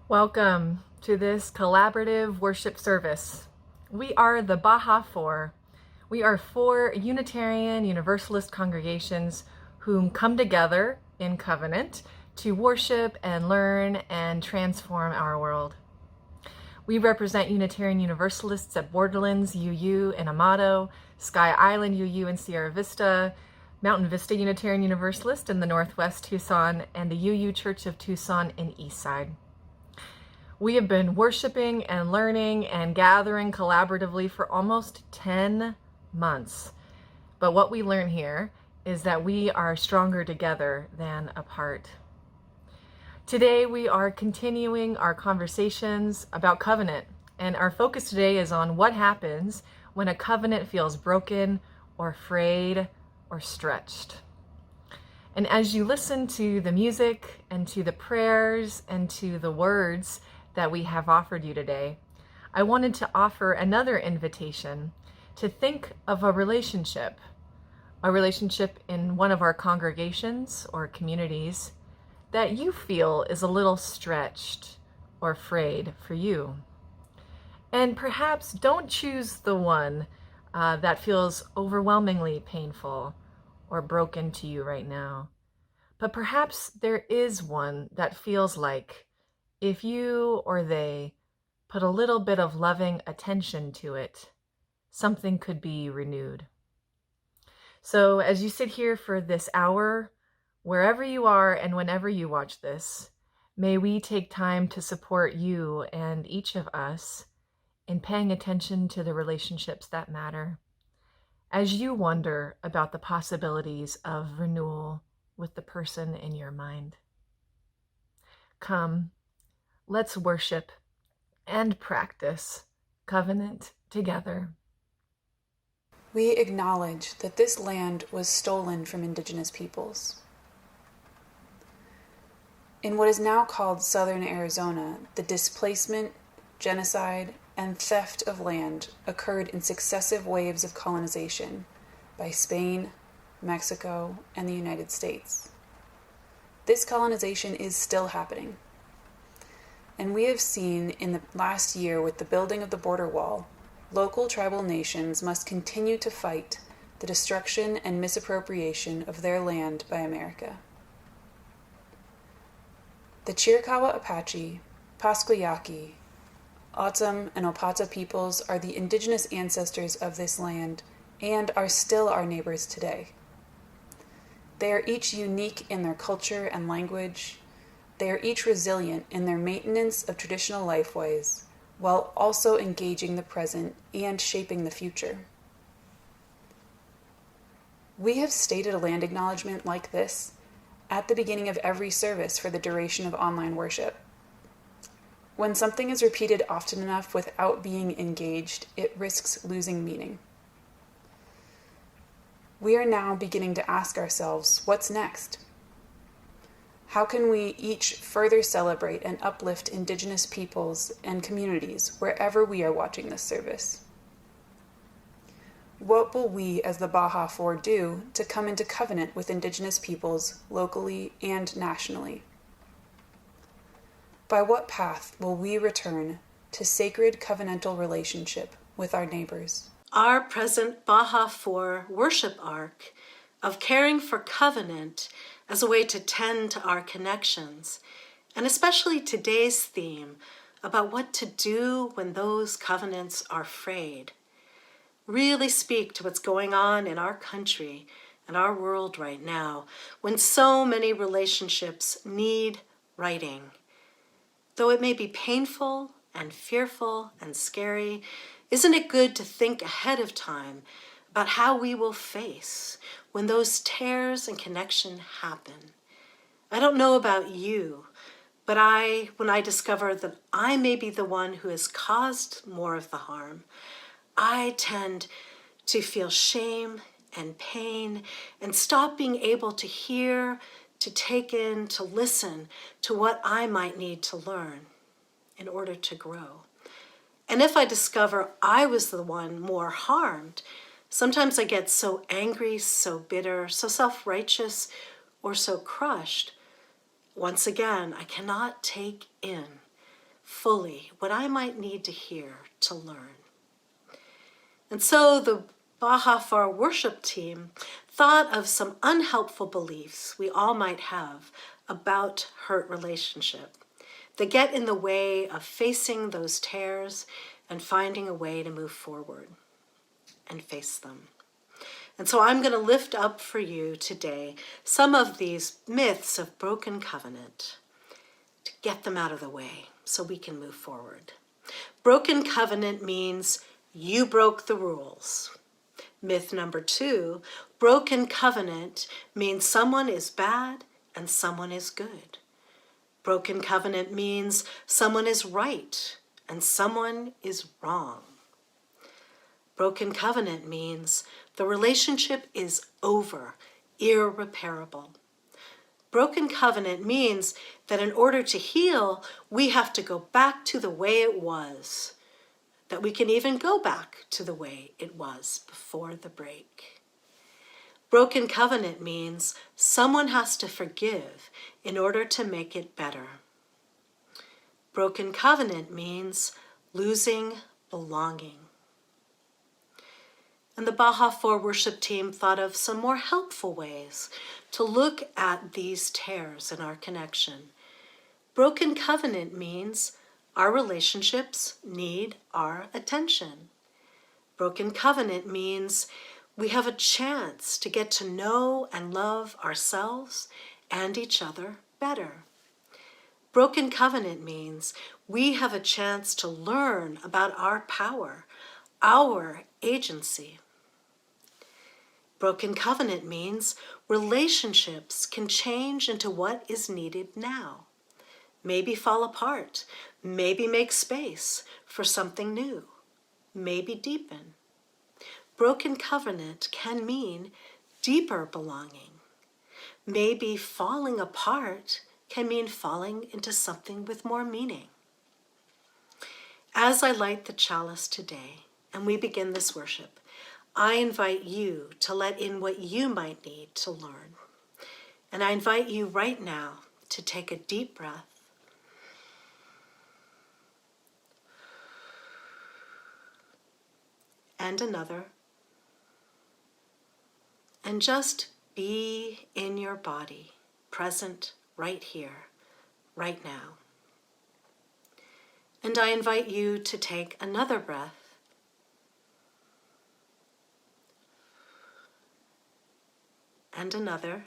Welcome to this collaborative worship service. We are the Baja Four. We are four Unitarian Universalist congregations whom come together in covenant to worship and learn and transform our world. We represent Unitarian Universalists at Borderlands UU in Amado, Sky Island UU in Sierra Vista, Mountain Vista Unitarian Universalist in the Northwest Tucson, and the UU Church of Tucson in Eastside. We have been worshiping and learning and gathering collaboratively for almost 10 months. But what we learn here is that we are stronger together than apart. Today we are continuing our conversations about covenant, and our focus today is on what happens when a covenant feels broken or frayed or stretched. And as you listen to the music and to the prayers and to the words that we have offered you today, I wanted to offer another invitation to think of a relationship in one of our congregations or communities that you feel is a little stretched or frayed for you. And perhaps don't choose the one that feels overwhelmingly painful or broken to you right now. But perhaps there is one that feels like if you or they put a little bit of loving attention to it, something could be renewed. So as you sit here for this hour, wherever you are and whenever you watch this, may we take time to support you and each of us in paying attention to the relationships that matter, as you wonder about the possibilities of renewal with the person in your mind. Come, let's worship and practice covenant together. We acknowledge that this land was stolen from indigenous peoples. In what is now called southern Arizona, the displacement, genocide, and theft of land occurred in successive waves of colonization by Spain, Mexico, and the United States. This colonization is still happening. And we have seen in the last year with the building of the border wall, local tribal nations must continue to fight the destruction and misappropriation of their land by America. The Chiricahua Apache, Pasquayaqui, O'odham, and Opata peoples are the indigenous ancestors of this land and are still our neighbors today. They are each unique in their culture and language. They are each resilient in their maintenance of traditional lifeways, while also engaging the present and shaping the future. We have stated a land acknowledgement like this at the beginning of every service for the duration of online worship. When something is repeated often enough without being engaged, it risks losing meaning. We are now beginning to ask ourselves, what's next? How can we each further celebrate and uplift Indigenous peoples and communities wherever we are watching this service? What will we as the Baja Four do to come into covenant with Indigenous peoples locally and nationally? By what path will we return to sacred covenantal relationship with our neighbors? Our present Baja 4 worship arc of caring for covenant as a way to tend to our connections, and especially today's theme about what to do when those covenants are frayed, really speak to what's going on in our country and our world right now when so many relationships need righting. Though it may be painful and fearful and scary, isn't it good to think ahead of time about how we will face when those tears in connection happen? I don't know about you, but when I discover that I may be the one who has caused more of the harm, I tend to feel shame and pain and stop being able to hear, to take in, to listen to what I might need to learn in order to grow. And if I discover I was the one more harmed, sometimes I get so angry, so bitter, so self-righteous, or so crushed. Once again, I cannot take in fully what I might need to hear to learn. And so the Baja for our worship team thought of some unhelpful beliefs we all might have about hurt relationship that get in the way of facing those tears and finding a way to move forward and face them. And so I'm going to lift up for you today some of these myths of broken covenant to get them out of the way so we can move forward. Broken covenant means you broke the rules. Myth number 2, broken covenant means someone is bad and someone is good. Broken covenant means someone is right and someone is wrong. Broken covenant means the relationship is over, irreparable. Broken covenant means that in order to heal, we have to go back to the way it was, that we can even go back to the way it was before the break. Broken covenant means someone has to forgive in order to make it better. Broken covenant means losing belonging. And the Baja 4 worship team thought of some more helpful ways to look at these tears in our connection. Broken covenant means our relationships need our attention. Broken covenant means we have a chance to get to know and love ourselves and each other better. Broken covenant means we have a chance to learn about our power, our agency. Broken covenant means relationships can change into what is needed now. maybe fall apart, maybe make space for something new, maybe deepen. Broken covenant can mean deeper belonging. Maybe falling apart can mean falling into something with more meaning. As I light the chalice today and we begin this worship, I invite you to let in what you might need to learn. And I invite you right now to take a deep breath and another, and just be in your body, present right here, right now. And I invite you to take another breath and another,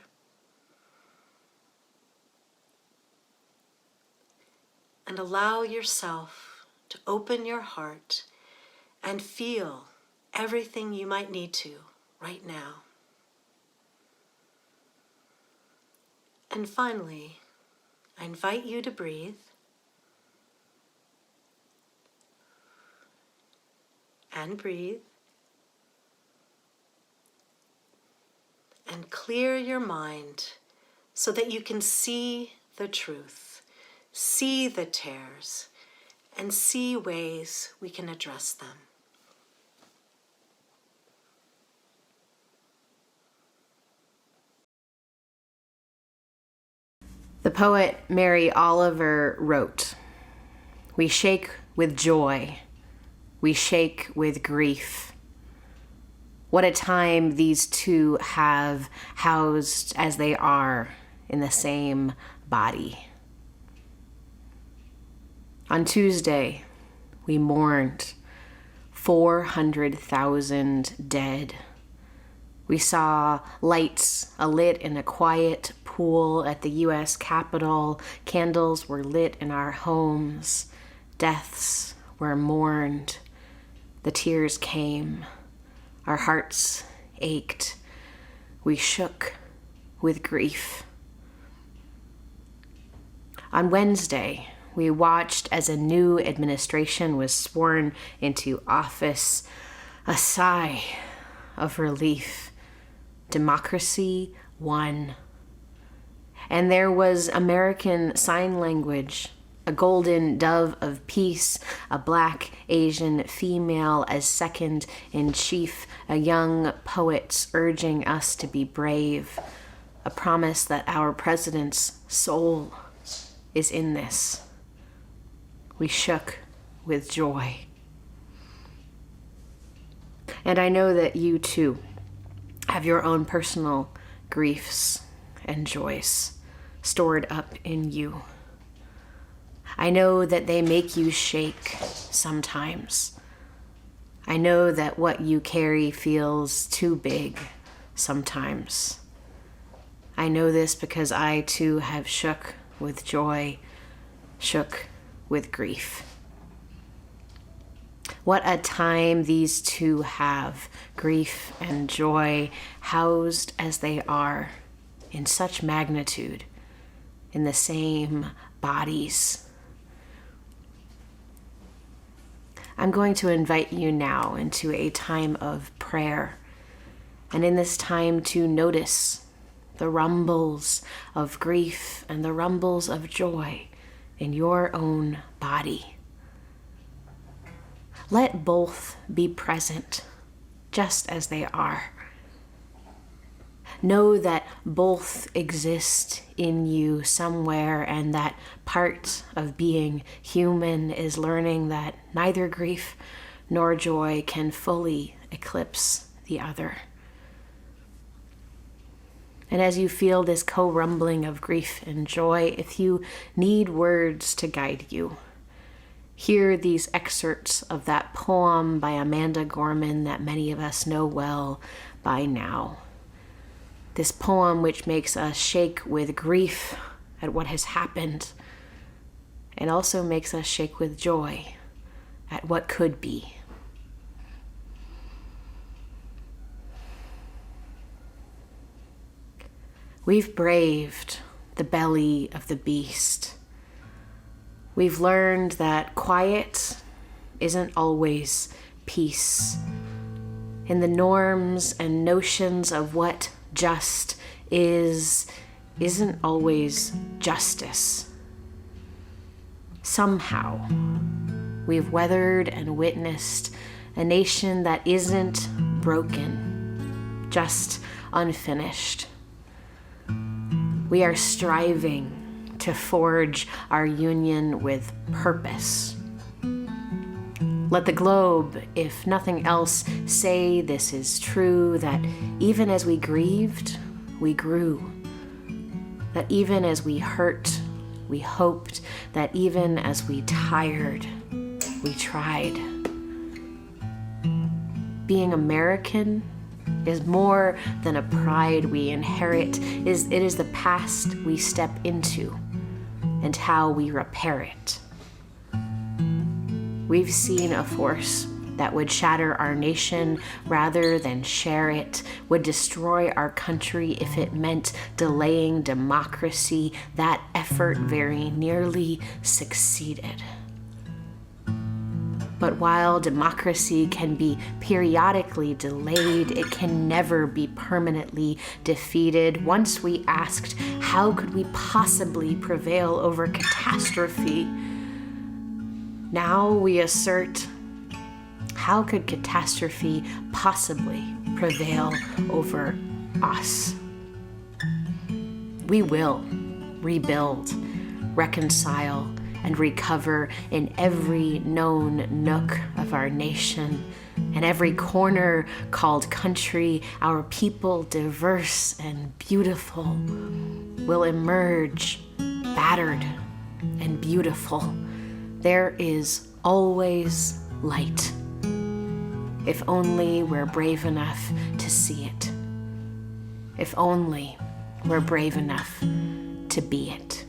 and allow yourself to open your heart and feel everything you might need to right now. And finally, I invite you to breathe and breathe and clear your mind so that you can see the truth, see the tears, and see ways we can address them. The poet Mary Oliver wrote, "We shake with joy, we shake with grief. What a time these two have housed as they are in the same body." On Tuesday, we mourned 400,000 dead. We saw lights alit in a quiet pool at the U.S. Capitol. Candles were lit in our homes. Deaths were mourned. The tears came. Our hearts ached. We shook with grief. On Wednesday, we watched as a new administration was sworn into office. A sigh of relief. Democracy won. And there was American Sign Language, a golden dove of peace, a Black Asian female as second-in-chief, a young poet urging us to be brave, a promise that our president's soul is in this. We shook with joy. And I know that you too have your own personal griefs and joys stored up in you. I know that they make you shake sometimes. I know that what you carry feels too big sometimes. I know this because I too have shook with joy, shook with grief. What a time these two have, grief and joy, housed as they are in such magnitude in the same bodies. I'm going to invite you now into a time of prayer, and in this time to notice the rumbles of grief and the rumbles of joy in your own body. Let both be present just as they are. Know that both exist in you somewhere, and that part of being human is learning that neither grief nor joy can fully eclipse the other. And as you feel this co-rumbling of grief and joy, if you need words to guide you, hear these excerpts of that poem by Amanda Gorman that many of us know well by now. This poem which makes us shake with grief at what has happened, and also makes us shake with joy at what could be. We've braved the belly of the beast. We've learned that quiet isn't always peace. And the norms and notions of what just isn't always justice. Somehow, we've weathered and witnessed a nation that isn't broken, just unfinished. We are striving to forge our union with purpose. Let the globe, if nothing else, say this is true, that even as we grieved, we grew. That even as we hurt, we hoped. That even as we tired, we tried. Being American is more than a pride we inherit. It is the past we step into and how we repair it. We've seen a force that would shatter our nation rather than share it, would destroy our country if it meant delaying democracy. That effort very nearly succeeded. But while democracy can be periodically delayed, it can never be permanently defeated. Once we asked, how could we possibly prevail over catastrophe? Now we assert, how could catastrophe possibly prevail over us? We will rebuild, reconcile, and recover in every known nook of our nation, and every corner called country. Our people, diverse and beautiful, will emerge battered and beautiful. There is always light, if only we're brave enough to see it. If only we're brave enough to be it.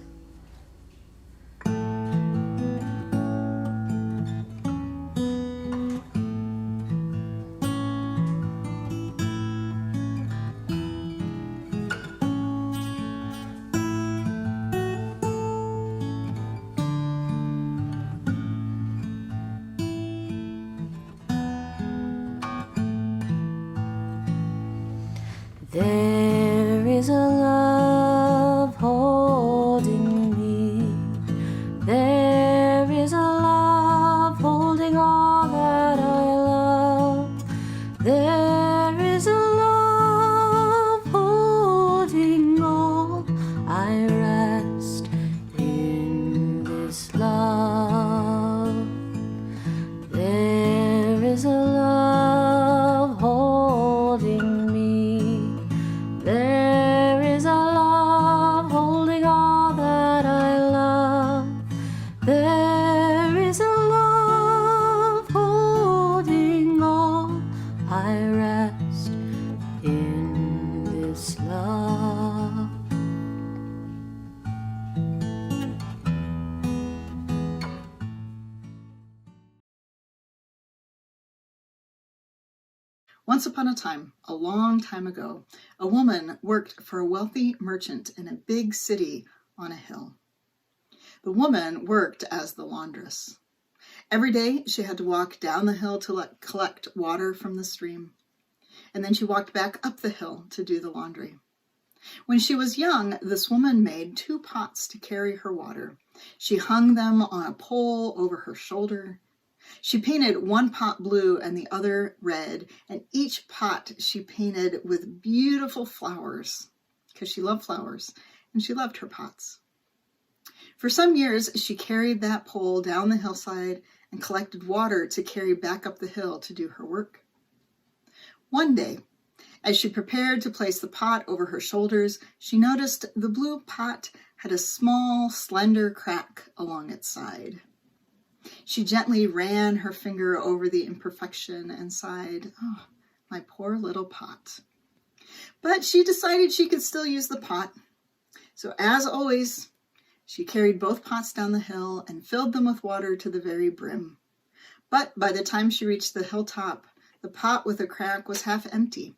There is a love holding me. There is a love holding all that I love. There is a love holding all. I rest in this love. There is a love holding me. There is a love holding all that I love. There is a love holding all. I rest in this love. Once upon a time, a long time ago, a woman worked for a wealthy merchant in a big city on a hill. The woman worked as the laundress. Every day she had to walk down the hill to collect water from the stream, and then she walked back up the hill to do the laundry. When she was young, this woman made 2 pots to carry her water. She hung them on a pole over her shoulder. She painted one pot blue and the other red, and each pot she painted with beautiful flowers, because she loved flowers, and she loved her pots. For some years, she carried that pole down the hillside and collected water to carry back up the hill to do her work. One day, as she prepared to place the pot over her shoulders, she noticed the blue pot had a small, slender crack along its side. She gently ran her finger over the imperfection and sighed, "Oh, my poor little pot." But she decided she could still use the pot. So as always, she carried both pots down the hill and filled them with water to the very brim. But by the time she reached the hilltop, the pot with the crack was half empty.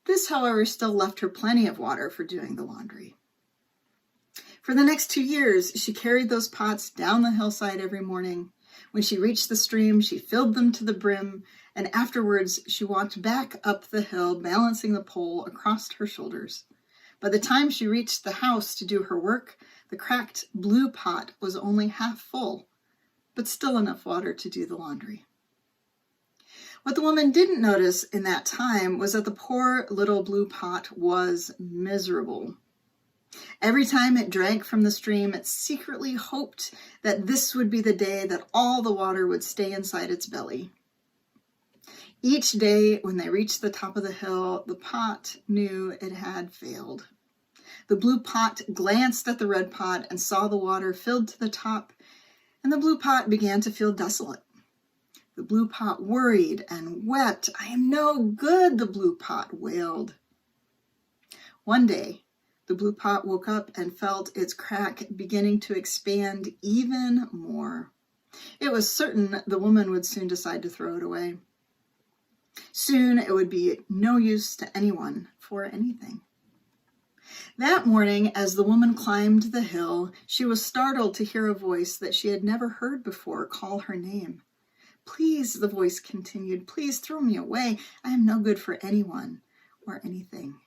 This, however, still left her plenty of water for doing the laundry. For the next 2 years, she carried those pots down the hillside every morning. When she reached the stream, she filled them to the brim, and afterwards she walked back up the hill, balancing the pole across her shoulders. By the time she reached the house to do her work, the cracked blue pot was only half full, but still enough water to do the laundry. What the woman didn't notice in that time was that the poor little blue pot was miserable. Every time it drank from the stream, it secretly hoped that this would be the day that all the water would stay inside its belly. Each day, when they reached the top of the hill, the pot knew it had failed. The blue pot glanced at the red pot and saw the water filled to the top, and the blue pot began to feel desolate. The blue pot worried and wept. "I am no good," the blue pot wailed. One day, the blue pot woke up and felt its crack beginning to expand even more. It was certain the woman would soon decide to throw it away. Soon it would be no use to anyone for anything. That morning, as the woman climbed the hill, she was startled to hear a voice that she had never heard before call her name. "Please," the voice continued, "please throw me away. I am no good for anyone or anything."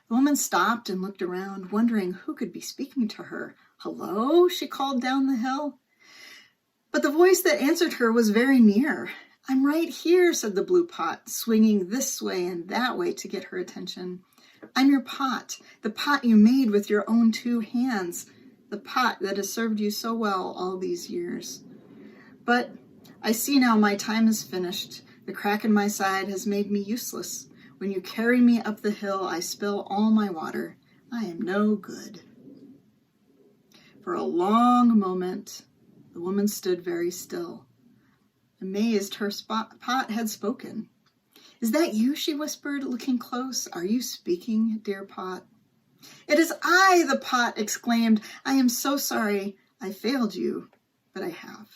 The woman stopped and looked around, wondering who could be speaking to her. "Hello?" she called down the hill. But the voice that answered her was very near. "I'm right here," said the blue pot, swinging this way and that way to get her attention. "I'm your pot, the pot you made with your own 2 hands, the pot that has served you so well all these years. But I see now my time is finished. The crack in my side has made me useless. When you carry me up the hill, I spill all my water. I am no good." For a long moment, the woman stood very still, amazed her pot had spoken. "Is that you?" she whispered, looking close. "Are you speaking, dear pot?" "It is I," the pot exclaimed. "I am so sorry I failed you, but I have."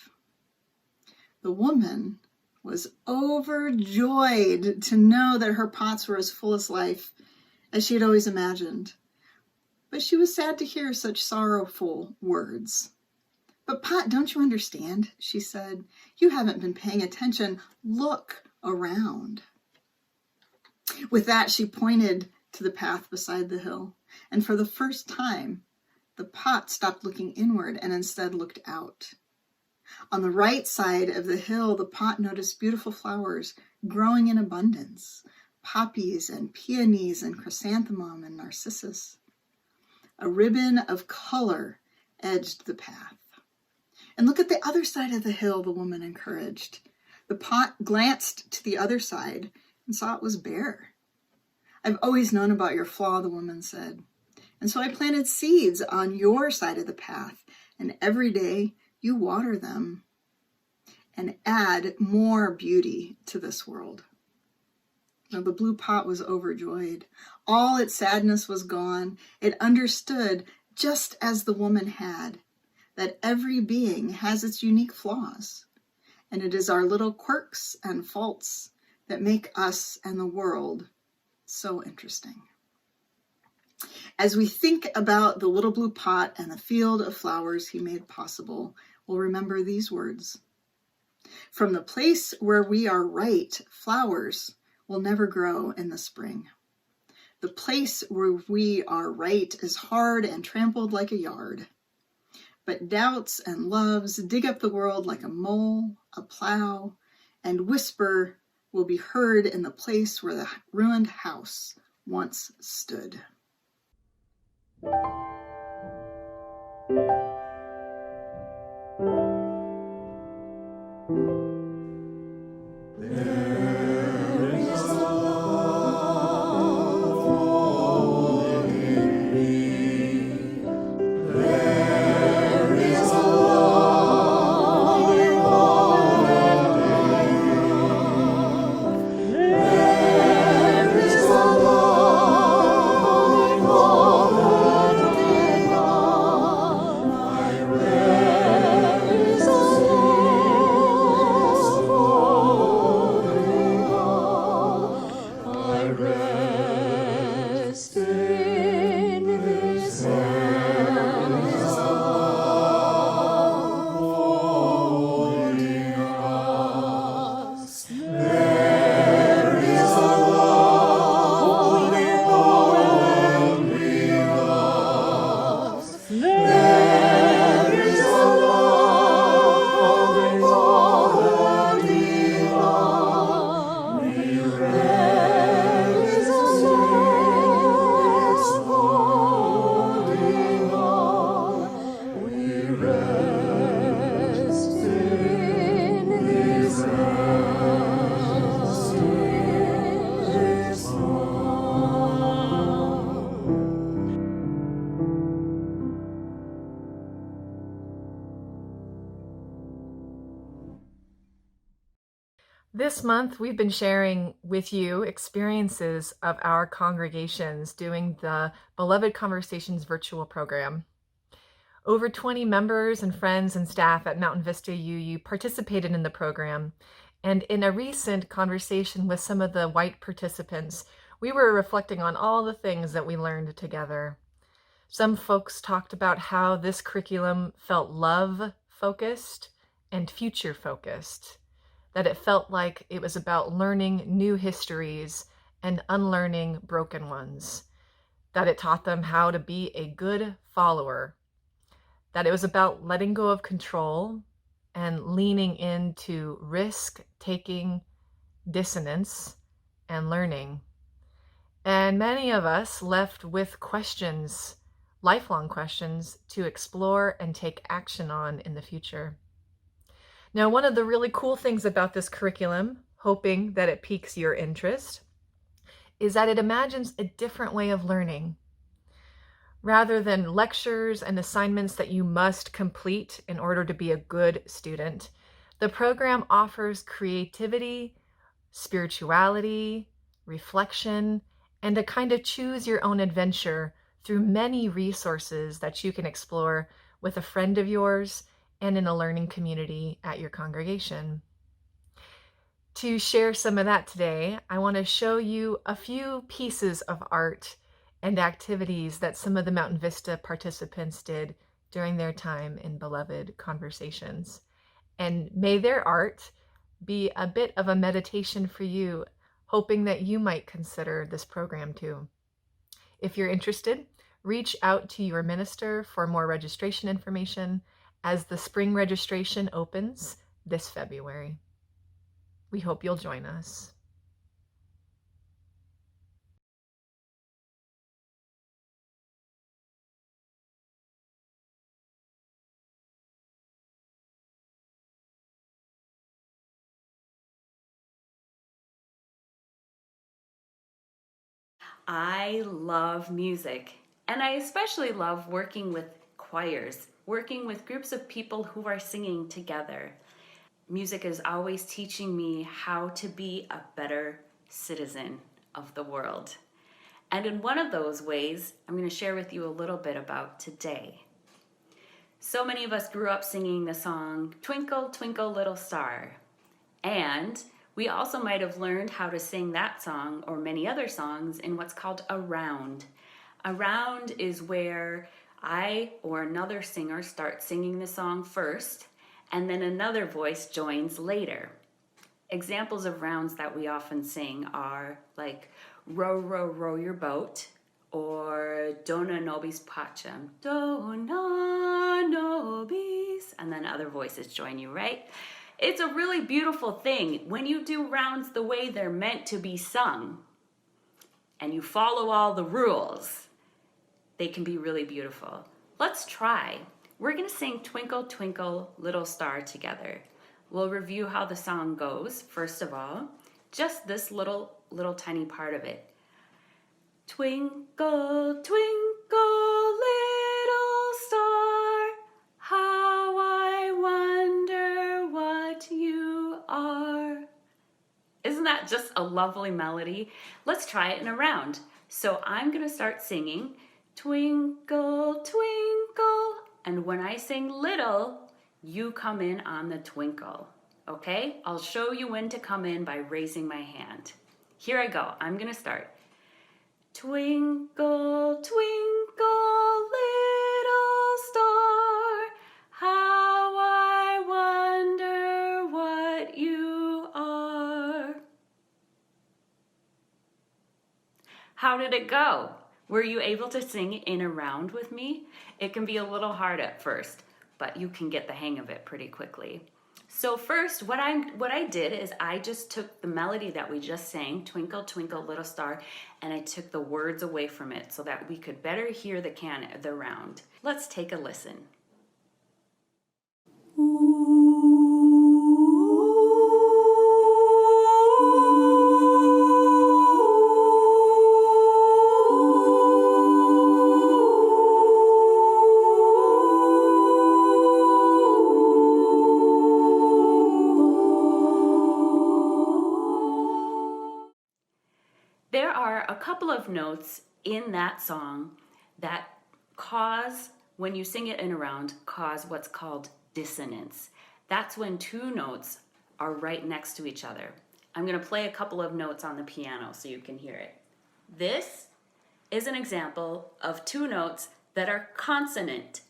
The woman was overjoyed to know that her pots were as full as life as she had always imagined. But she was sad to hear such sorrowful words. "But pot, don't you understand?" she said. "You haven't been paying attention. Look around." With that, she pointed to the path beside the hill, and for the first time, the pot stopped looking inward and instead looked out. On the right side of the hill, the pot noticed beautiful flowers growing in abundance, poppies and peonies and chrysanthemum and narcissus. A ribbon of color edged the path. "And look at the other side of the hill," the woman encouraged. The pot glanced to the other side and saw it was bare. "I've always known about your flaw," the woman said, "and so I planted seeds on your side of the path, and every day you water them and add more beauty to this world." Now, the blue pot was overjoyed. All its sadness was gone. It understood, just as the woman had, that every being has its unique flaws, and it is our little quirks and faults that make us and the world so interesting. As we think about the little blue pot and the field of flowers he made possible, we'll remember these words. From the place where we are right, flowers will never grow in the spring. The place where we are right is hard and trampled like a yard. But doubts and loves dig up the world like a mole, a plow, and whisper will be heard in the place where the ruined house once stood. This month, we've been sharing with you experiences of our congregations doing the Beloved Conversations virtual program. Over 20 members and friends and staff at Mountain Vista UU participated in the program, and in a recent conversation with some of the white participants, we were reflecting on all the things that we learned together. Some folks talked about how this curriculum felt love-focused and future-focused, that it felt like it was about learning new histories and unlearning broken ones, that it taught them how to be a good follower, that it was about letting go of control and leaning into risk-taking, dissonance, and learning. And many of us left with questions, lifelong questions, to explore and take action on in the future. Now, one of the really cool things about this curriculum, hoping that it piques your interest, is that it imagines a different way of learning. Rather than lectures and assignments that you must complete in order to be a good student, the program offers creativity, spirituality, reflection, and a kind of choose your own adventure through many resources that you can explore with a friend of yours and in a learning community at your congregation. To share some of that today, I want to show you a few pieces of art and activities that some of the Mountain Vista participants did during their time in Beloved Conversations. And may their art be a bit of a meditation for you, hoping that you might consider this program too. If you're interested, reach out to your minister for more registration information as the spring registration opens this February. We hope you'll join us. I love music, and I especially love working with choirs, working with groups of people who are singing together. Music is always teaching me how to be a better citizen of the world. And in one of those ways, I'm going to share with you a little bit about today. So many of us grew up singing the song, Twinkle, Twinkle, Little Star. And we also might have learned how to sing that song or many other songs in what's called a round. A round is where I or another singer starts singing the song first, and then another voice joins later. Examples of rounds that we often sing are like row, row, row your boat, or Dona nobis pacem, Dona nobis, and then other voices join you, right? It's a really beautiful thing when you do rounds the way they're meant to be sung and you follow all the rules. They can be really beautiful. Let's try. We're going to sing Twinkle, Twinkle, Little Star together. We'll review how the song goes, first of all. Just this little tiny part of it. Twinkle, twinkle, little star, how I wonder what you are. Isn't that just a lovely melody? Let's try it in a round. So I'm going to start singing Twinkle, twinkle, and when I sing little, you come in on the twinkle, okay? I'll show you when to come in by raising my hand. Here I go. I'm going to start. Twinkle, twinkle, little star, how I wonder what you are. How did it go? Were you able to sing in a round with me? It can be a little hard at first, but you can get the hang of it pretty quickly. So first, what I did is I just took the melody that we just sang, Twinkle, Twinkle, Little Star, and I took the words away from it so that we could better hear the round. Let's take a listen. couple of notes in that song that cause, when you sing it in a round, cause what's called dissonance. That's when two notes are right next to each other. I'm going to play a couple of notes on the piano so you can hear it. This is an example of two notes that are consonant.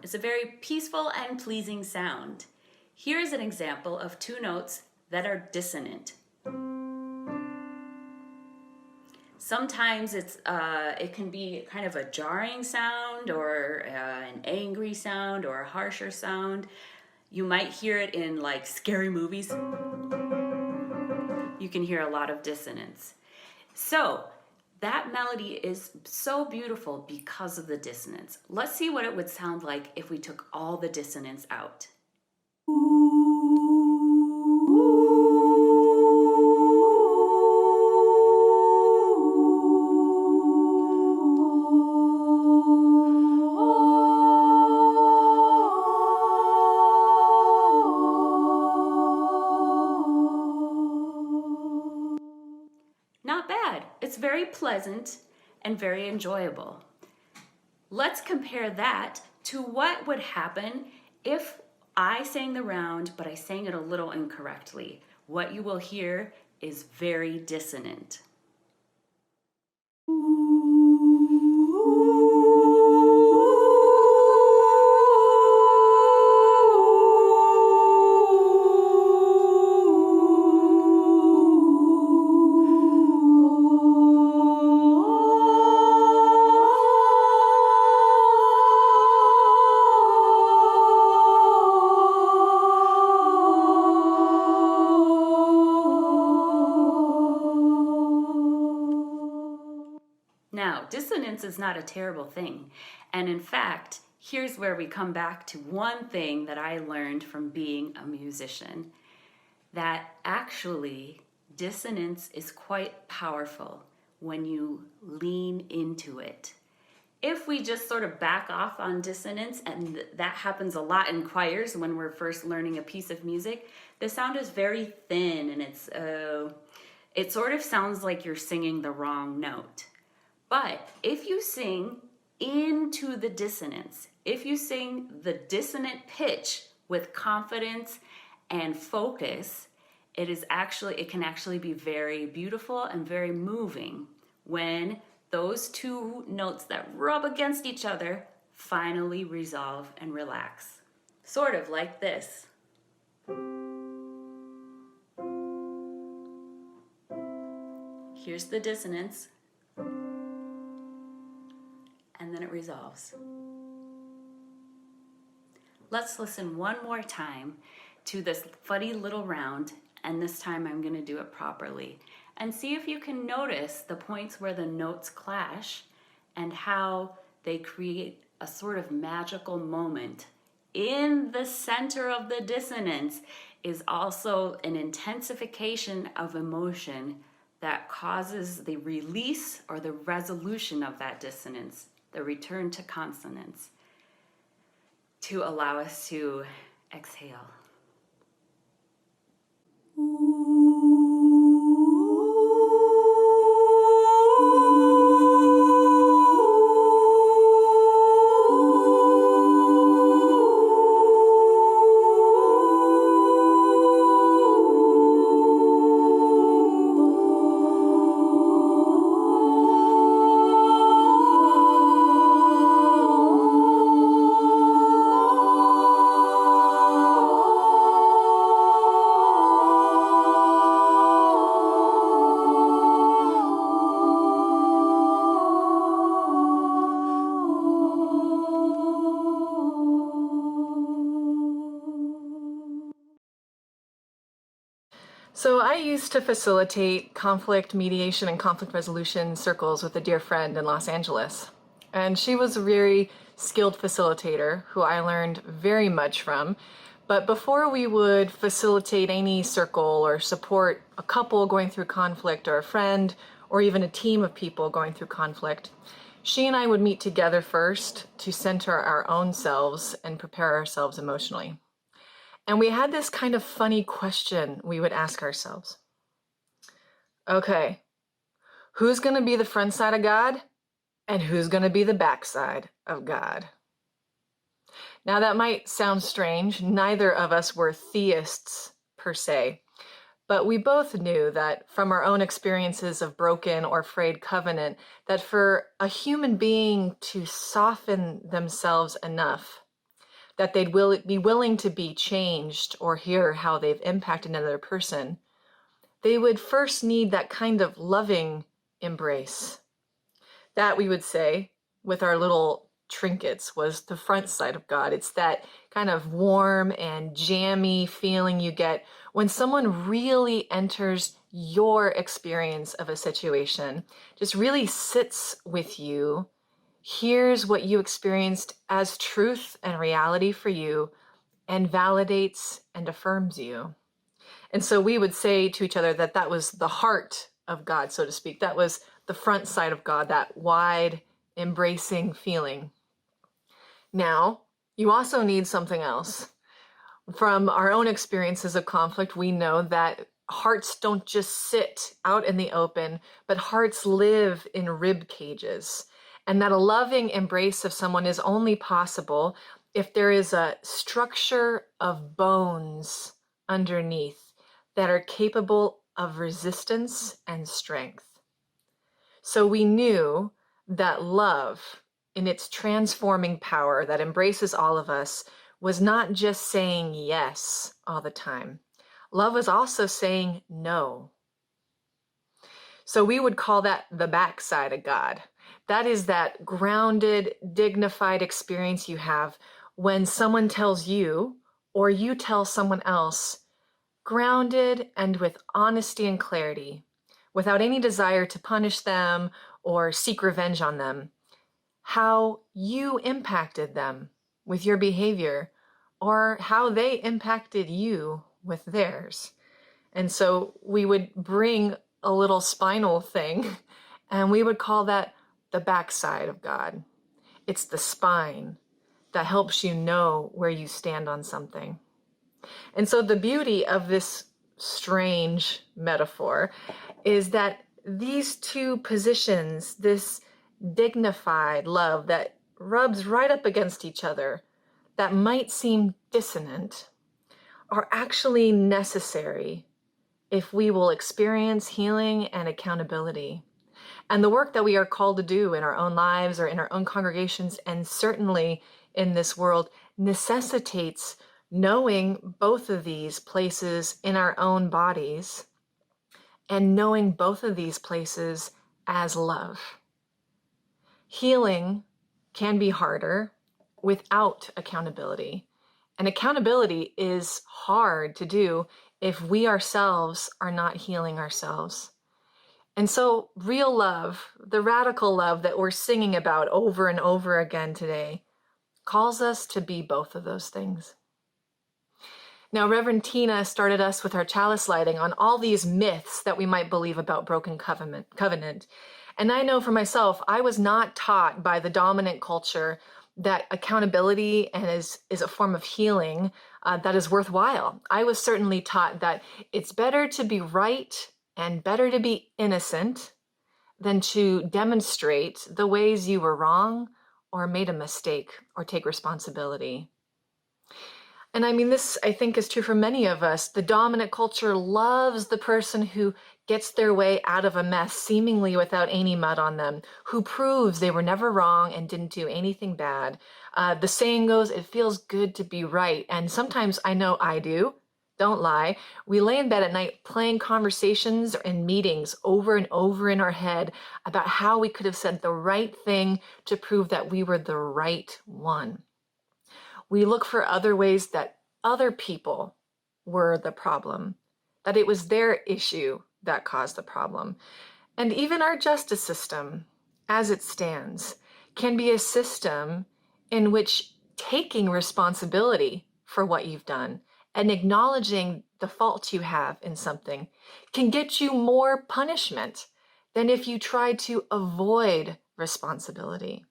It's a very peaceful and pleasing sound. Here's an example of two notes that are dissonant. Sometimes it can be kind of a jarring sound or an angry sound or a harsher sound. You might hear it in like scary movies. You can hear a lot of dissonance. So that melody is so beautiful because of the dissonance. Let's see what it would sound like if we took all the dissonance out. Not bad. It's very pleasant and very enjoyable. Let's compare that to what would happen if I sang the round, but I sang it a little incorrectly. What you will hear is very dissonant. Now, dissonance is not a terrible thing. And in fact, here's where we come back to one thing that I learned from being a musician, that actually dissonance is quite powerful when you lean into it. If we just sort of back off on dissonance, and that happens a lot in choirs when we're first learning a piece of music, the sound is very thin and it sort of sounds like you're singing the wrong note. But if you sing into the dissonance, if you sing the dissonant pitch with confidence and focus, it can actually be very beautiful and very moving when those two notes that rub against each other finally resolve and relax. Sort of like this. Here's the dissonance. And then it resolves. Let's listen one more time to this funny little round, and this time I'm going to do it properly. And see if you can notice the points where the notes clash and how they create a sort of magical moment. In the center of the dissonance is also an intensification of emotion that causes the release or the resolution of that dissonance, the return to consonance, to allow us to exhale. So I used to facilitate conflict mediation and conflict resolution circles with a dear friend in Los Angeles. And she was a very skilled facilitator who I learned very much from. But before we would facilitate any circle or support a couple going through conflict or a friend or even a team of people going through conflict, she and I would meet together first to center our own selves and prepare ourselves emotionally. And we had this kind of funny question we would ask ourselves. Okay, Who's going to be the front side of God and who's going to be the back side of God? Now that might sound strange. Neither of us were theists per se, but we both knew that from our own experiences of broken or frayed covenant, that for a human being to soften themselves enough that they'd be willing to be changed or hear how they've impacted another person, they would first need that kind of loving embrace. That, we would say, with our little trinkets, was the front side of God. It's that kind of warm and jammy feeling you get when someone really enters your experience of a situation, just really sits with you, hears what you experienced as truth and reality for you, and validates and affirms you. And so we would say to each other that that was the heart of God, so to speak. That was the front side of God, that wide, embracing feeling. Now, you also need something else. From our own experiences of conflict, we know that hearts don't just sit out in the open, but hearts live in rib cages. And that a loving embrace of someone is only possible if there is a structure of bones underneath that are capable of resistance and strength. So we knew that love, in its transforming power that embraces all of us, was not just saying yes all the time. Love was also saying no. So we would call that the backside of God. That is that grounded, dignified experience you have when someone tells you or you tell someone else, grounded and with honesty and clarity, without any desire to punish them or seek revenge on them, how you impacted them with your behavior or how they impacted you with theirs. And so we would bring a little spinal thing and we would call that the backside of God. It's the spine that helps you know where you stand on something. And so the beauty of this strange metaphor is that these two positions, this dignified love that rubs right up against each other, that might seem dissonant, are actually necessary if we will experience healing and accountability. And the work that we are called to do in our own lives or in our own congregations, and certainly in this world, necessitates knowing both of these places in our own bodies and knowing both of these places as love. Healing can be harder without accountability. And accountability is hard to do if we ourselves are not healing ourselves. And so real love, the radical love that we're singing about over and over again today, calls us to be both of those things. Now, Reverend Tina started us with our chalice lighting on all these myths that we might believe about broken covenant. And I know for myself, I was not taught by the dominant culture that accountability and is a form of healing that is worthwhile. I was certainly taught that it's better to be right and better to be innocent than to demonstrate the ways you were wrong or made a mistake or take responsibility. And I mean, this, I think, is true for many of us. The dominant culture loves the person who gets their way out of a mess seemingly without any mud on them, who proves they were never wrong and didn't do anything bad. The saying goes, it feels good to be right. And sometimes I know I do. Don't lie. We lay in bed at night playing conversations and meetings over and over in our head about how we could have said the right thing to prove that we were the right one. We look for other ways that other people were the problem, that it was their issue that caused the problem. And even our justice system, as it stands, can be a system in which taking responsibility for what you've done and acknowledging the fault you have in something can get you more punishment than if you tried to avoid responsibility.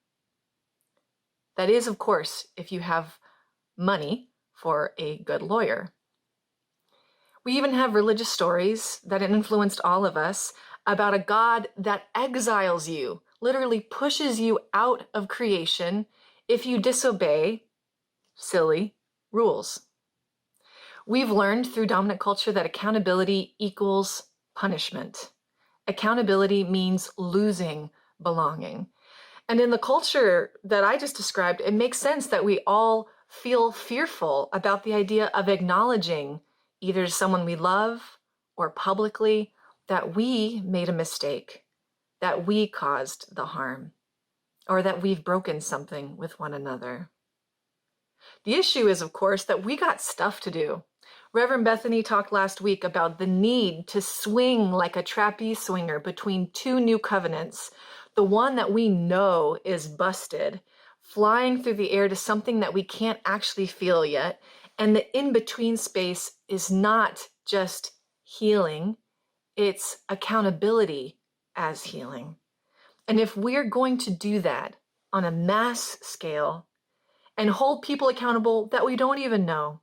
That is, of course, if you have money for a good lawyer. We even have religious stories that influenced all of us about a God that exiles you, literally pushes you out of creation if you disobey silly rules. We've learned through dominant culture that accountability equals punishment. Accountability means losing belonging. And in the culture that I just described, it makes sense that we all feel fearful about the idea of acknowledging either someone we love or publicly that we made a mistake, that we caused the harm, or that we've broken something with one another. The issue is, of course, that we got stuff to do. Reverend Bethany talked last week about the need to swing like a trapeze swinger between two new covenants, the one that we know is busted, flying through the air to something that we can't actually feel yet, and the in-between space is not just healing, it's accountability as healing. And if we're going to do that on a mass scale and hold people accountable that we don't even know,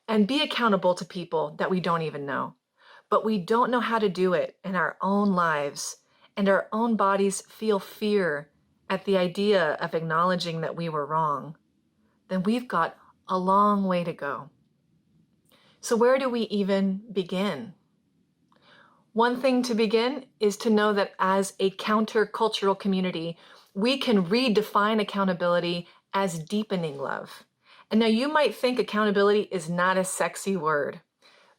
and be accountable to people that we don't even know, but we don't know how to do it in our own lives, and our own bodies feel fear at the idea of acknowledging that we were wrong, then we've got a long way to go. So where do we even begin? One thing to begin is to know that as a countercultural community, we can redefine accountability as deepening love. And now you might think accountability is not a sexy word,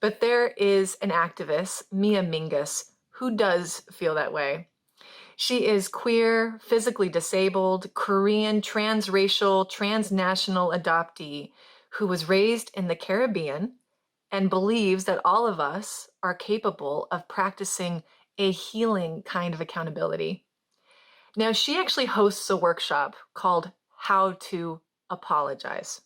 but there is an activist, Mia Mingus, who does feel that way. She is queer, physically disabled, Korean, transracial, transnational adoptee who was raised in the Caribbean and believes that all of us are capable of practicing a healing kind of accountability. Now, she actually hosts a workshop called How to Apologize.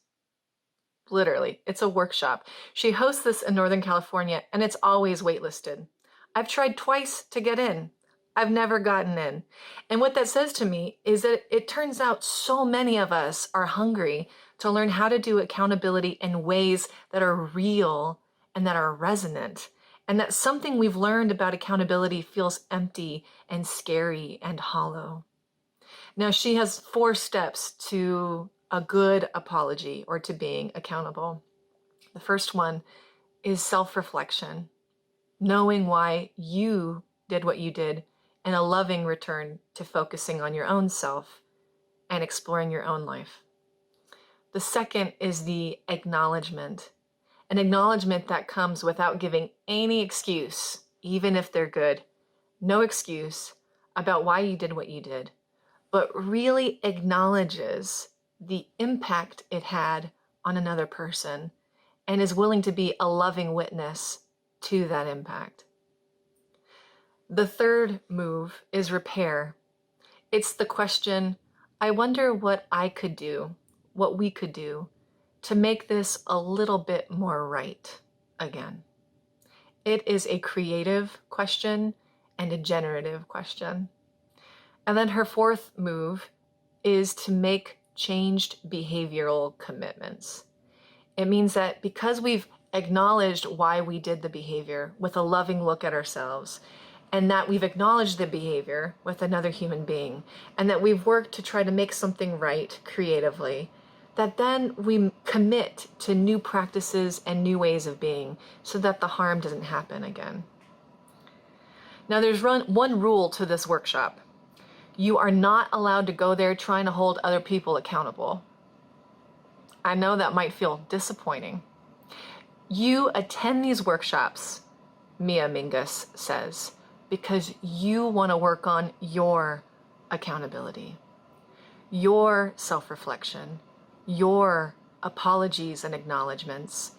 Literally, it's a workshop. She hosts this in Northern California, and it's always waitlisted. I've tried twice to get in. I've never gotten in. And what that says to me is that it turns out so many of us are hungry to learn how to do accountability in ways that are real and that are resonant. And that something we've learned about accountability feels empty and scary and hollow. Now, she has 4 steps to a good apology or to being accountable. The first one is self-reflection, knowing why you did what you did, and a loving return to focusing on your own self and exploring your own life. The second is the acknowledgement, an acknowledgement that comes without giving any excuse, even if they're good. No excuse about why you did what you did, but really acknowledges the impact it had on another person and is willing to be a loving witness to that impact. The third move is repair. It's the question, I wonder what I could do, what we could do to make this a little bit more right again. It is a creative question and a generative question. And then her fourth move is to make changed behavioral commitments. It means that because we've acknowledged why we did the behavior with a loving look at ourselves, and that we've acknowledged the behavior with another human being, and that we've worked to try to make something right creatively, that then we commit to new practices and new ways of being so that the harm doesn't happen again. Now, there's one rule to this workshop. You are not allowed to go there trying to hold other people accountable. I know that might feel disappointing. You attend these workshops, Mia Mingus says, because you want to work on your accountability, your self-reflection, your apologies and acknowledgements,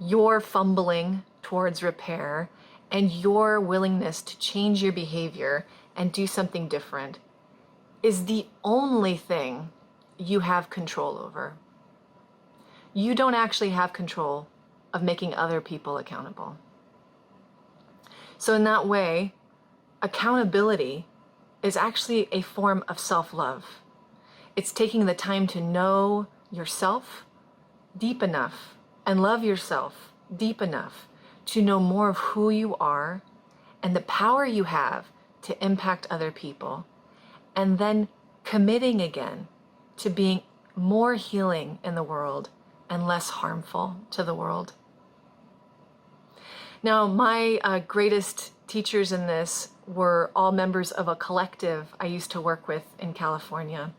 your fumbling towards repair, and your willingness to change your behavior and do something different is the only thing you have control over. You don't actually have control of making other people accountable. So in that way, accountability is actually a form of self-love. It's taking the time to know yourself deep enough and love yourself deep enough to know more of who you are and the power you have to impact other people, and then committing again to being more healing in the world and less harmful to the world. Now, my greatest teachers in this were all members of a collective I used to work with in California.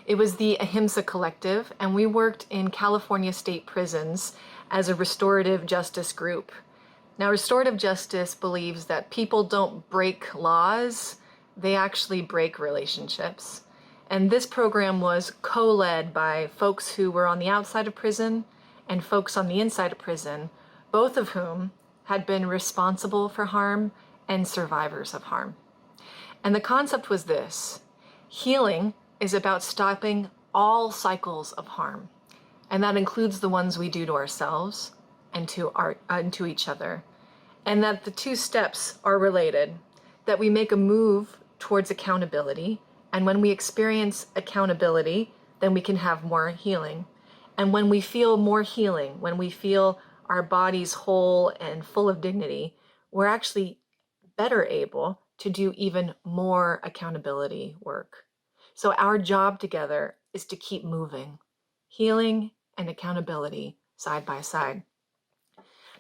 It was the Ahimsa Collective, and we worked in California state prisons as a restorative justice group. Now, restorative justice believes that people don't break laws, they actually break relationships. And this program was co-led by folks who were on the outside of prison and folks on the inside of prison, both of whom had been responsible for harm and survivors of harm. And the concept was this: healing is about stopping all cycles of harm. And that includes the ones we do to ourselves and to each other. And that the two steps are related, that we make a move towards accountability. And when we experience accountability, then we can have more healing. And when we feel more healing, when we feel our bodies whole and full of dignity, we're actually better able to do even more accountability work. So our job together is to keep moving, healing and accountability side by side.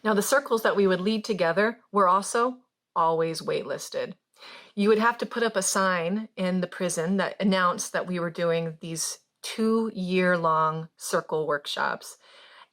Now, the circles that we would lead together were also always waitlisted. You would have to put up a sign in the prison that announced that we were doing these 2-year-long circle workshops.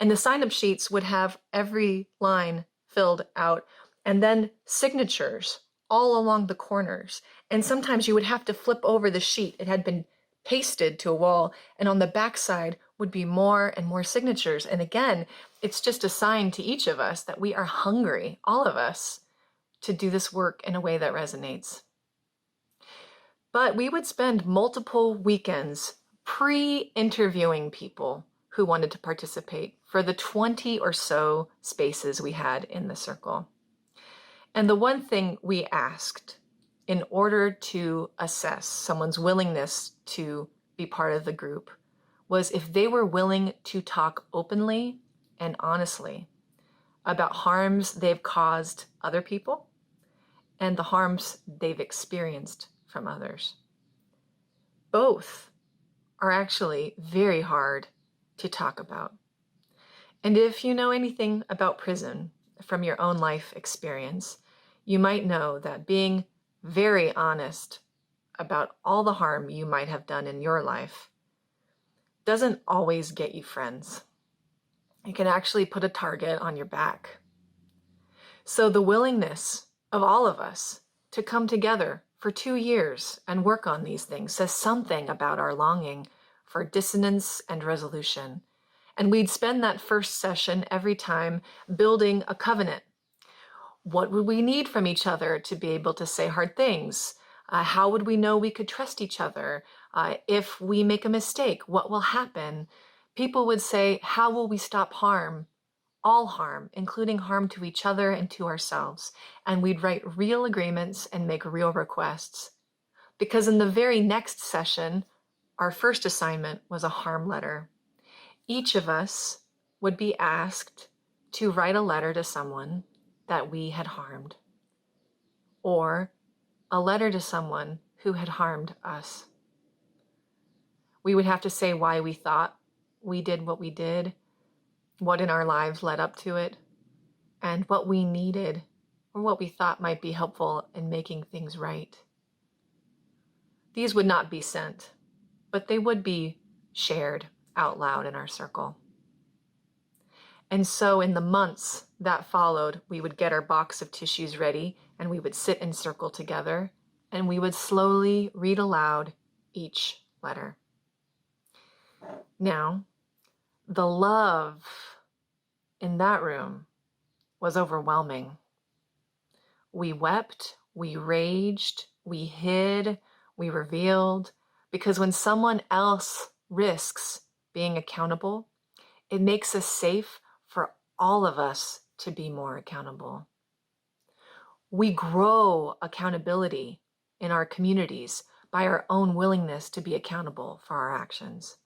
And the sign-up sheets would have every line filled out, and then signatures all along the corners. And sometimes you would have to flip over the sheet. It had been pasted to a wall, and on the backside would be more and more signatures. And again, it's just a sign to each of us that we are hungry, all of us, to do this work in a way that resonates. But we would spend multiple weekends pre-interviewing people who wanted to participate for the 20 or so spaces we had in the circle. And the one thing we asked in order to assess someone's willingness to be part of the group was if they were willing to talk openly and honestly about harms they've caused other people and the harms they've experienced from others. Both are actually very hard to talk about. And if you know anything about prison from your own life experience, you might know that being very honest about all the harm you might have done in your life doesn't always get you friends. It can actually put a target on your back. So the willingness of all of us to come together for 2 years and work on these things says something about our longing for dissonance and resolution. And we'd spend that first session every time building a covenant. What would we need from each other to be able to say hard things? How would we know we could trust each other? If we make a mistake, what will happen? People would say, how will we stop harm? All harm, including harm to each other and to ourselves. And we'd write real agreements and make real requests. Because in the very next session, our first assignment was a harm letter. Each of us would be asked to write a letter to someone that we had harmed, or a letter to someone who had harmed us. We would have to say why we thought we did what we did, what in our lives led up to it, and what we needed or what we thought might be helpful in making things right. These would not be sent, but they would be shared out loud in our circle. And so in the months that followed, we would get our box of tissues ready and we would sit in circle together and we would slowly read aloud each letter. Now, the love in that room was overwhelming. We wept, we raged, we hid, we revealed, because when someone else risks being accountable, it makes us safe for all of us to be more accountable. We grow accountability in our communities by our own willingness to be accountable for our actions.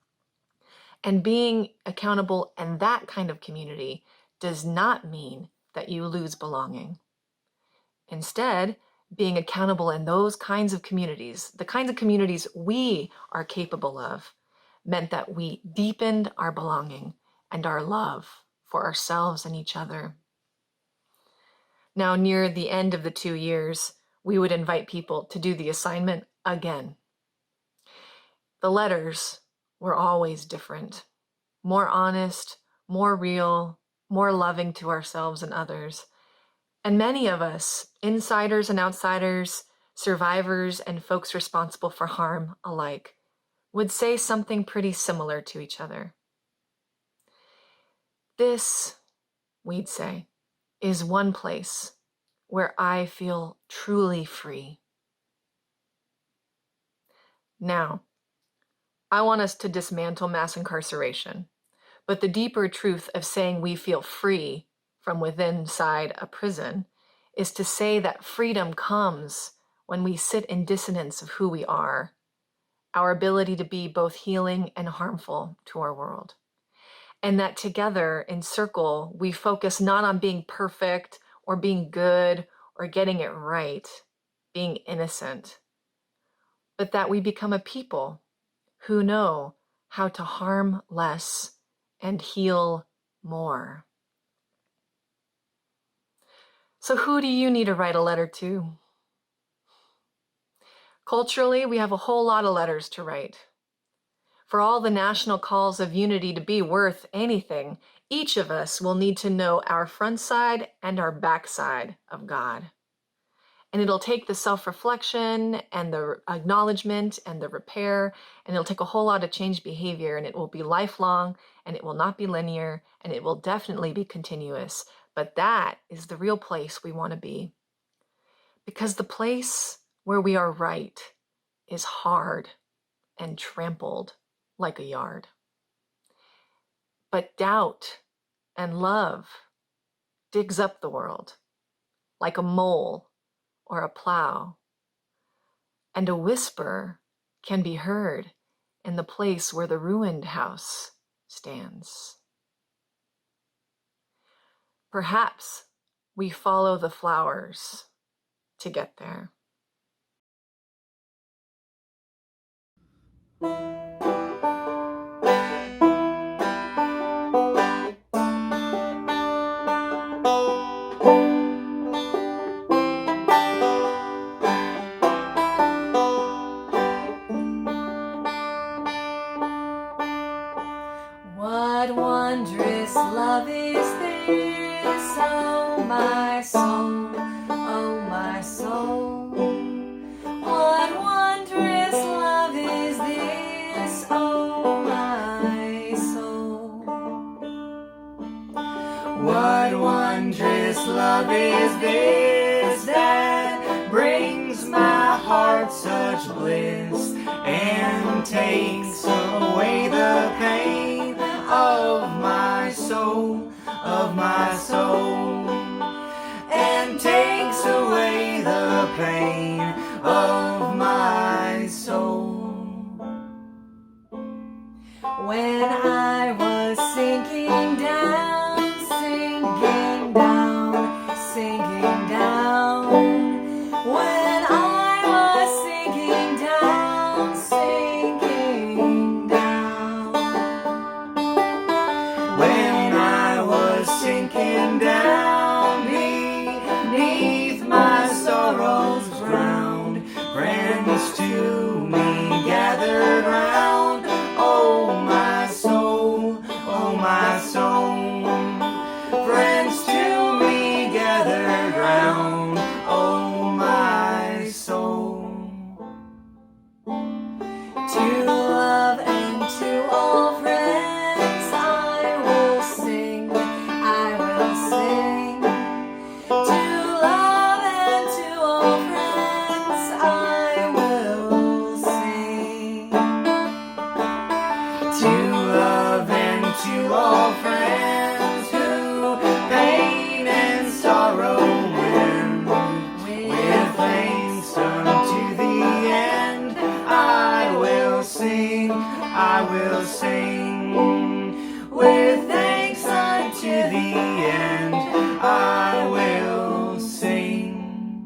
And being accountable in that kind of community does not mean that you lose belonging. Instead, being accountable in those kinds of communities, the kinds of communities we are capable of, meant that we deepened our belonging and our love for ourselves and each other. Now, near the end of the 2 years, we would invite people to do the assignment again. The letters were always different, more honest, more real, more loving to ourselves and others. And many of us, insiders and outsiders, survivors and folks responsible for harm alike, would say something pretty similar to each other. This, we'd say, is one place where I feel truly free. Now, I want us to dismantle mass incarceration, but the deeper truth of saying we feel free from within inside a prison is to say that freedom comes when we sit in dissonance of who we are, our ability to be both healing and harmful to our world. And that together in circle, we focus not on being perfect or being good or getting it right, being innocent, but that we become a people who know how to harm less and heal more. So who do you need to write a letter to? Culturally, we have a whole lot of letters to write. For all the national calls of unity to be worth anything, each of us will need to know our front side and our back side of God. And it'll take the self-reflection and the acknowledgement and the repair, and it'll take a whole lot of changed behavior, and it will be lifelong, and it will not be linear, and it will definitely be continuous. But that is the real place we want to be. Because the place where we are right is hard and trampled like a yard. But doubt and love digs up the world like a mole or a plow. And a whisper can be heard in the place where the ruined house stands. Perhaps we follow the flowers to get there. What wondrous love is this, oh my soul, oh my soul. What wondrous love is this, oh my soul. What wondrous love is this that brings my heart such bliss and takes away the pain of my soul, and takes away the pain of my soul. When I was sinking down, when I was sinking down, when I was sinking down beneath my sorrows drowned, friends to me gathered round. Oh my soul, friends to me gathered round. Oh my soul. To love and to all friends I will sing, I will sing. To love and to all friends I will sing. To love and to all friends who pain and sorrow win, with thanks unto the end, I will sing, with thanks unto the end, I will sing.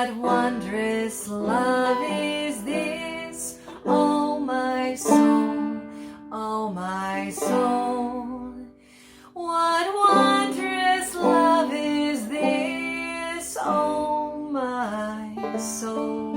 What wondrous love is this, oh my soul, oh my soul. What wondrous love is this, oh my soul.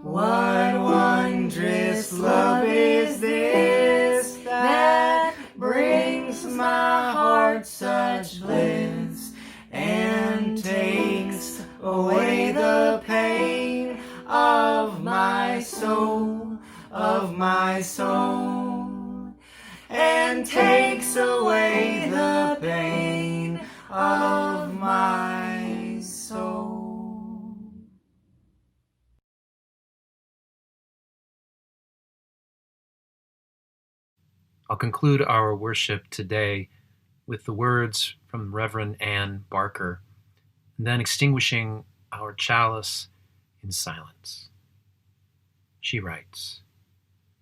What wondrous love is this that brings my heart such bliss and takes away the pain of my soul, and takes away the pain of my soul. I'll conclude our worship today with the words from Reverend Ann Barker, and then extinguishing our chalice in silence. She writes,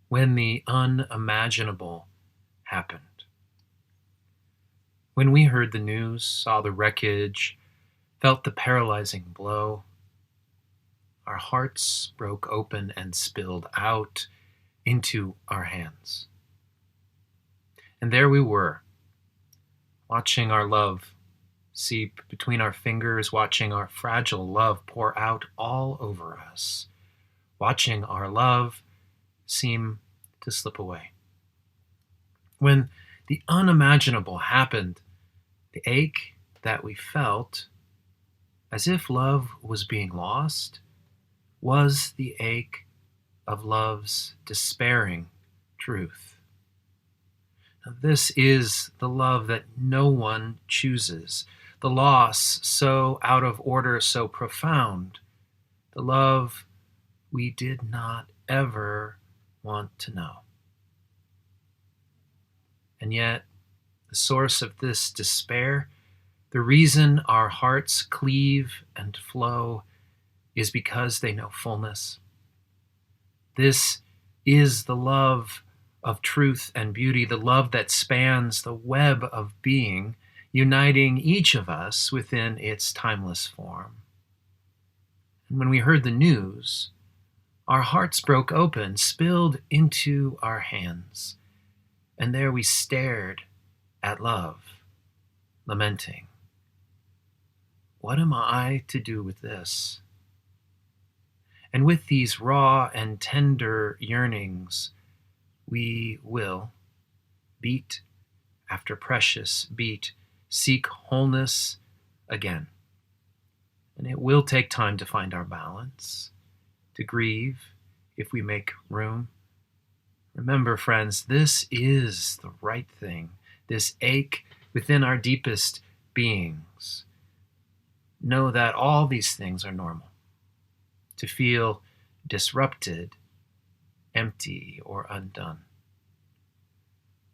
"When the unimaginable happened. When we heard the news, saw the wreckage, felt the paralyzing blow, our hearts broke open and spilled out into our hands. And there we were, watching our love seep between our fingers, watching our fragile love pour out all over us, watching our love seem to slip away. When the unimaginable happened, the ache that we felt, as if love was being lost, was the ache of love's despairing truth. Now, this is the love that no one chooses, the loss so out of order, so profound, the love we did not ever want to know. And yet, the source of this despair, the reason our hearts cleave and flow, is because they know fullness. This is the love of truth and beauty, the love that spans the web of being, uniting each of us within its timeless form. And when we heard the news, our hearts broke open, spilled into our hands, and there we stared at love, lamenting, what am I to do with this? And with these raw and tender yearnings, we will, beat after precious beat, seek wholeness again. And it will take time to find our balance, to grieve if we make room. Remember, friends, this is the right thing, this ache within our deepest beings. Know that all these things are normal. To feel disrupted, empty, or undone.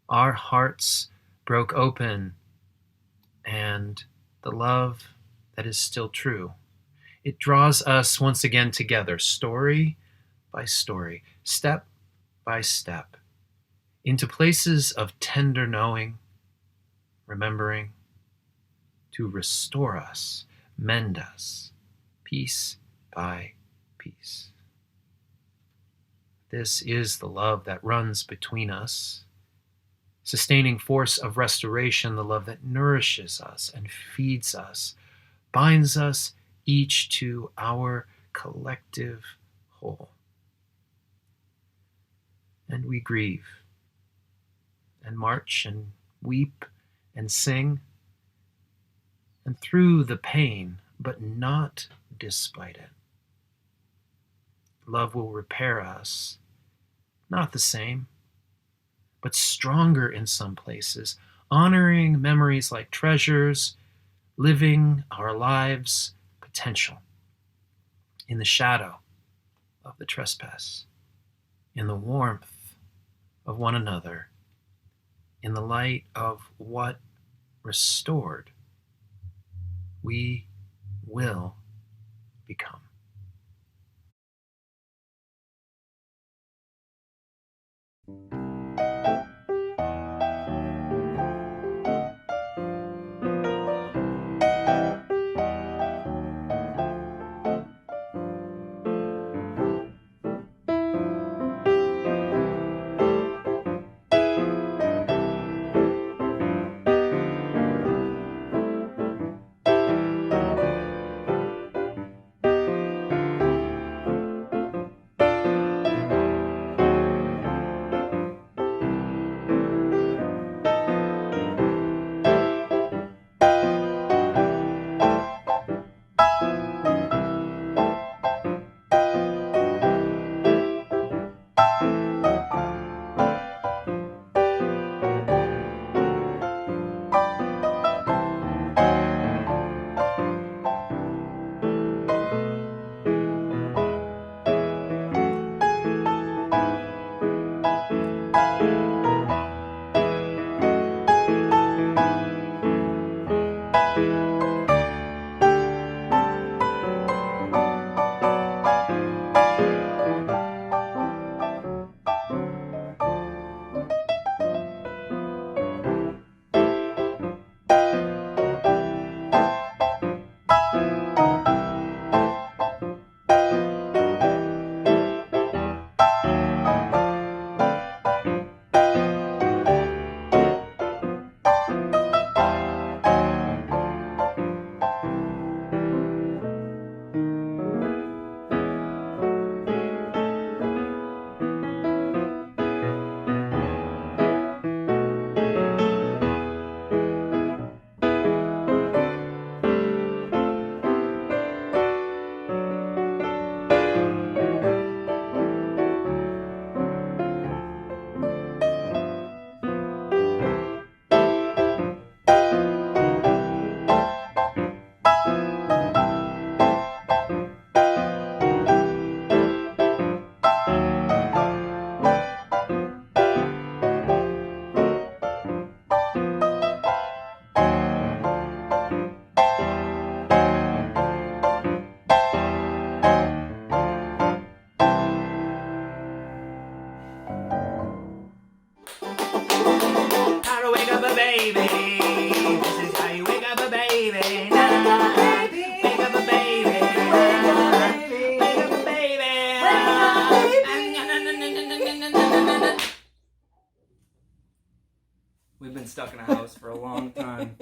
Our hearts broke open, and the love that is still true, it draws us once again together, story by story, step by step, into places of tender knowing, remembering, to restore us, mend us, piece by peace. This is the love that runs between us, sustaining force of restoration, the love that nourishes us and feeds us, binds us each to our collective whole. And we grieve and march and weep and sing, and through the pain, but not despite it. Love will repair us, not the same, but stronger in some places, honoring memories like treasures, living our lives' potential in the shadow of the trespass, in the warmth of one another, in the light of what restored we will become. baby. This is how you wake up a baby. Nah. Wake up a baby. Wake up a baby. We've been stuck in a house for a long time.